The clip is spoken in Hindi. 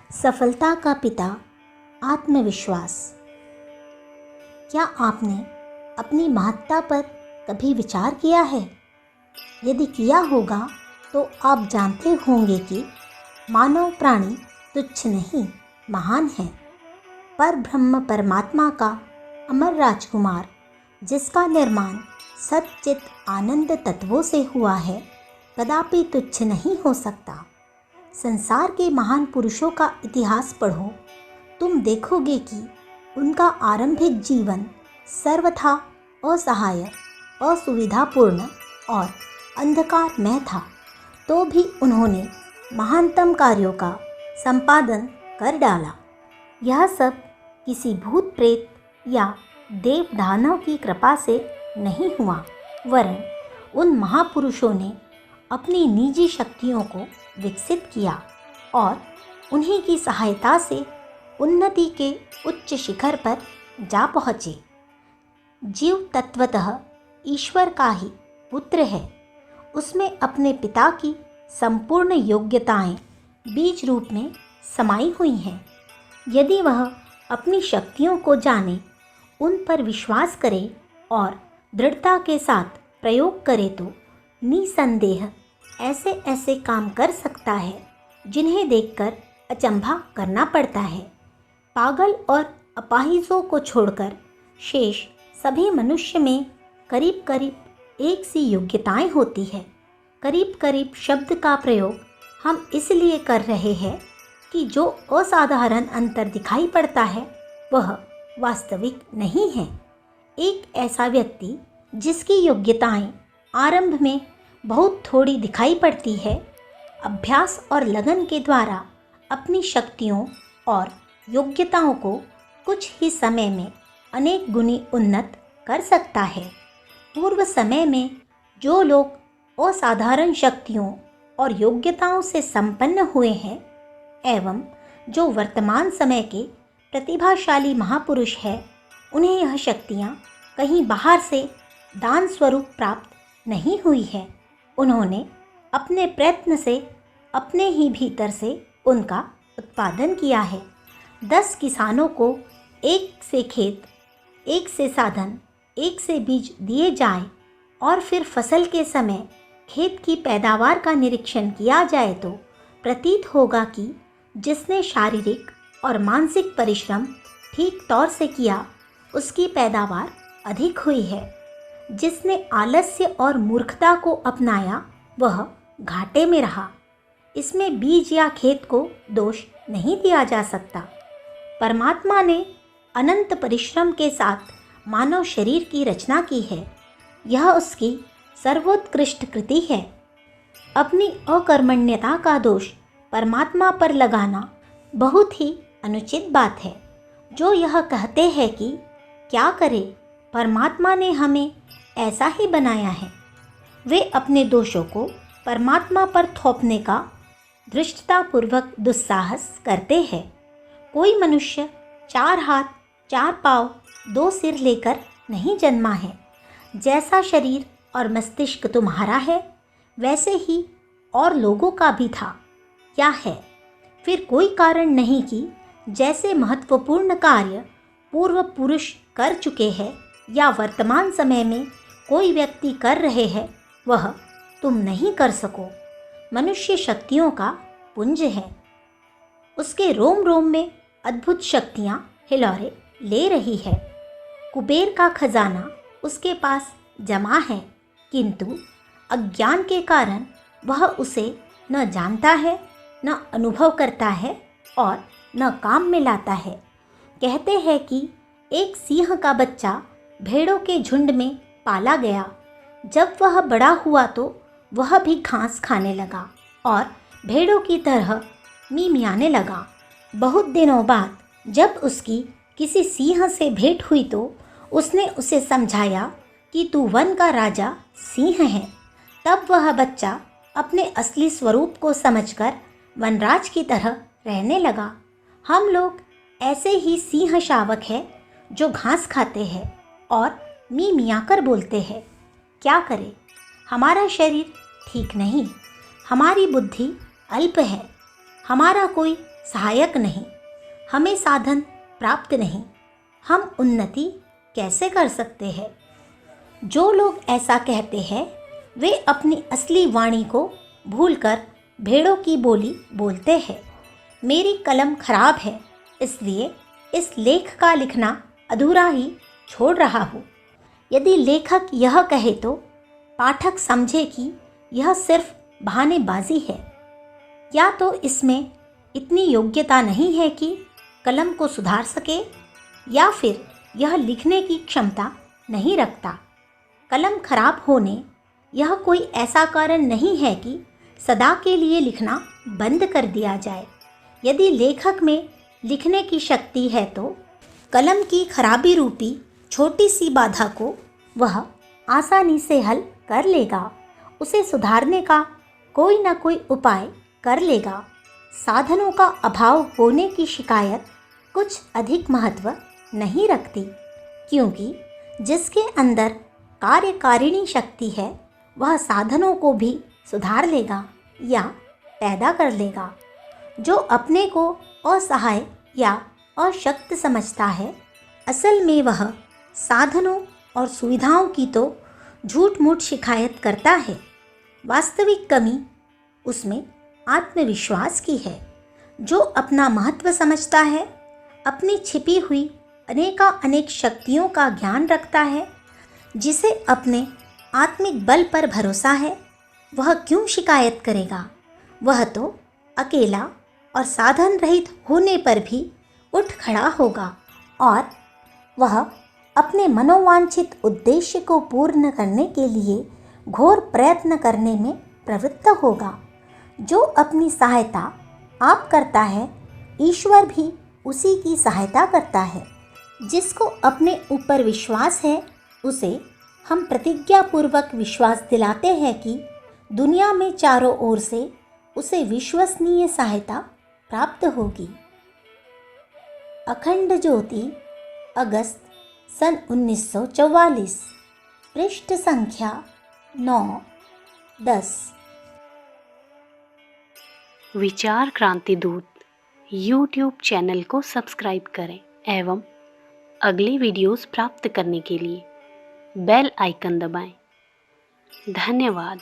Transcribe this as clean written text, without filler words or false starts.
सफलता का पिता आत्मविश्वास। क्या आपने अपनी महत्ता पर कभी विचार किया है? यदि किया होगा तो आप जानते होंगे कि मानव प्राणी तुच्छ नहीं, महान है। पर ब्रह्म परमात्मा का अमर राजकुमार, जिसका निर्माण सच्चित आनंद तत्वों से हुआ है, कदापि तुच्छ नहीं हो सकता। संसार के महान पुरुषों का इतिहास पढ़ो, तुम देखोगे कि उनका आरंभिक जीवन सर्वथा असहाय, असुविधापूर्ण और अंधकारमय था, तो भी उन्होंने महानतम कार्यों का संपादन कर डाला। यह सब किसी भूत प्रेत या देव दानव की कृपा से नहीं हुआ, वरन उन महापुरुषों ने अपनी निजी शक्तियों को विकसित किया और उन्हीं की सहायता से उन्नति के उच्च शिखर पर जा पहुँचे। जीव तत्वतः ईश्वर का ही पुत्र है। उसमें अपने पिता की संपूर्ण योग्यताएं बीज रूप में समाई हुई हैं। यदि वह अपनी शक्तियों को जाने, उन पर विश्वास करे और दृढ़ता के साथ प्रयोग करे तो निसंदेह ऐसे ऐसे काम कर सकता है जिन्हें देखकर अचंभा करना पड़ता है। पागल और अपाहिजों को छोड़कर शेष सभी मनुष्य में करीब करीब एक सी योग्यताएं होती है। करीब करीब शब्द का प्रयोग हम इसलिए कर रहे हैं कि जो असाधारण अंतर दिखाई पड़ता है वह वास्तविक नहीं है। एक ऐसा व्यक्ति जिसकी योग्यताएं आरंभ में बहुत थोड़ी दिखाई पड़ती है, अभ्यास और लगन के द्वारा अपनी शक्तियों और योग्यताओं को कुछ ही समय में अनेक गुनी उन्नत कर सकता है। पूर्व समय में जो लोग असाधारण शक्तियों और योग्यताओं से संपन्न हुए हैं एवं जो वर्तमान समय के प्रतिभाशाली महापुरुष हैं, उन्हें यह शक्तियाँ कहीं बाहर से दान स्वरूप प्राप्त नहीं हुई है। उन्होंने अपने प्रयत्न से अपने ही भीतर से उनका उत्पादन किया है। 10 किसानों को एक से खेत, एक से साधन, एक से बीज दिए जाए और फिर फसल के समय खेत की पैदावार का निरीक्षण किया जाए तो प्रतीत होगा कि जिसने शारीरिक और मानसिक परिश्रम ठीक तौर से किया, उसकी पैदावार अधिक हुई है। जिसने आलस्य और मूर्खता को अपनाया, वह घाटे में रहा। इसमें बीज या खेत को दोष नहीं दिया जा सकता। परमात्मा ने अनंत परिश्रम के साथ मानव शरीर की रचना की है। यह उसकी सर्वोत्कृष्ट कृति है। अपनी अकर्मण्यता का दोष परमात्मा पर लगाना बहुत ही अनुचित बात है। जो यह कहते हैं कि क्या करें, परमात्मा ने हमें ऐसा ही बनाया है, वे अपने दोषों को परमात्मा पर थोपने का धृष्टतापूर्वक दुस्साहस करते हैं। कोई मनुष्य 4 हाथ, 4 पाँव, 2 सिर लेकर नहीं जन्मा है। जैसा शरीर और मस्तिष्क तुम्हारा है, वैसे ही और लोगों का भी था या है। फिर कोई कारण नहीं कि जैसे महत्वपूर्ण कार्य पूर्व पुरुष कर चुके हैं या वर्तमान समय में कोई व्यक्ति कर रहे हैं, वह तुम नहीं कर सको। मनुष्य शक्तियों का पुंज है। उसके रोम रोम में अद्भुत शक्तियाँ हिलोरे ले रही है। कुबेर का खजाना उसके पास जमा है, किंतु अज्ञान के कारण वह उसे न जानता है, न अनुभव करता है और न काम में लाता है। कहते हैं कि एक सिंह का बच्चा भेड़ों के झुंड में पाला गया। जब वह बड़ा हुआ तो वह भी घास खाने लगा और भेड़ों की तरह मिमियाने लगा। बहुत दिनों बाद जब उसकी किसी सिंह से भेंट हुई तो उसने उसे समझाया कि तू वन का राजा सिंह है। तब वह बच्चा अपने असली स्वरूप को समझकर वनराज की तरह रहने लगा। हम लोग ऐसे ही सिंह शावक हैं जो घास खाते हैं और मियाँ कर बोलते हैं। क्या करें, हमारा शरीर ठीक नहीं, हमारी बुद्धि अल्प है, हमारा कोई सहायक नहीं, हमें साधन प्राप्त नहीं, हम उन्नति कैसे कर सकते हैं? जो लोग ऐसा कहते हैं वे अपनी असली वाणी को भूलकर भेड़ों की बोली बोलते हैं। मेरी कलम खराब है, इसलिए इस लेख का लिखना अधूरा ही छोड़ रहा हूँ। यदि लेखक यह कहे तो पाठक समझे कि यह सिर्फ बहानेबाजी है, या तो इसमें इतनी योग्यता नहीं है कि कलम को सुधार सके, या फिर यह लिखने की क्षमता नहीं रखता। कलम खराब होने यह कोई ऐसा कारण नहीं है कि सदा के लिए लिखना बंद कर दिया जाए। यदि लेखक में लिखने की शक्ति है तो कलम की खराबी रूपी छोटी सी बाधा को वह आसानी से हल कर लेगा, उसे सुधारने का कोई ना कोई उपाय कर लेगा। साधनों का अभाव होने की शिकायत कुछ अधिक महत्व नहीं रखती, क्योंकि जिसके अंदर कार्यकारिणी शक्ति है वह साधनों को भी सुधार लेगा या पैदा कर लेगा। जो अपने को असहाय या अशक्त समझता है, असल में वह साधनों और सुविधाओं की तो झूठ मूठ शिकायत करता है। वास्तविक कमी उसमें आत्मविश्वास की है। जो अपना महत्व समझता है, अपनी छिपी हुई अनेक शक्तियों का ज्ञान रखता है, जिसे अपने आत्मिक बल पर भरोसा है, वह क्यों शिकायत करेगा? वह तो अकेला और साधन रहित होने पर भी उठ खड़ा होगा और वह अपने मनोवांछित उद्देश्य को पूर्ण करने के लिए घोर प्रयत्न करने में प्रवृत्त होगा। जो अपनी सहायता आप करता है, ईश्वर भी उसी की सहायता करता है। जिसको अपने ऊपर विश्वास है, उसे हम प्रतिज्ञापूर्वक विश्वास दिलाते हैं कि दुनिया में चारों ओर से उसे विश्वसनीय सहायता प्राप्त होगी। अखंड ज्योति, अगस्त सन 1944, पृष्ठ संख्या 9-10। विचार क्रांति दूत YouTube चैनल को सब्सक्राइब करें एवं अगले वीडियोस प्राप्त करने के लिए बेल आइकन दबाएं। धन्यवाद।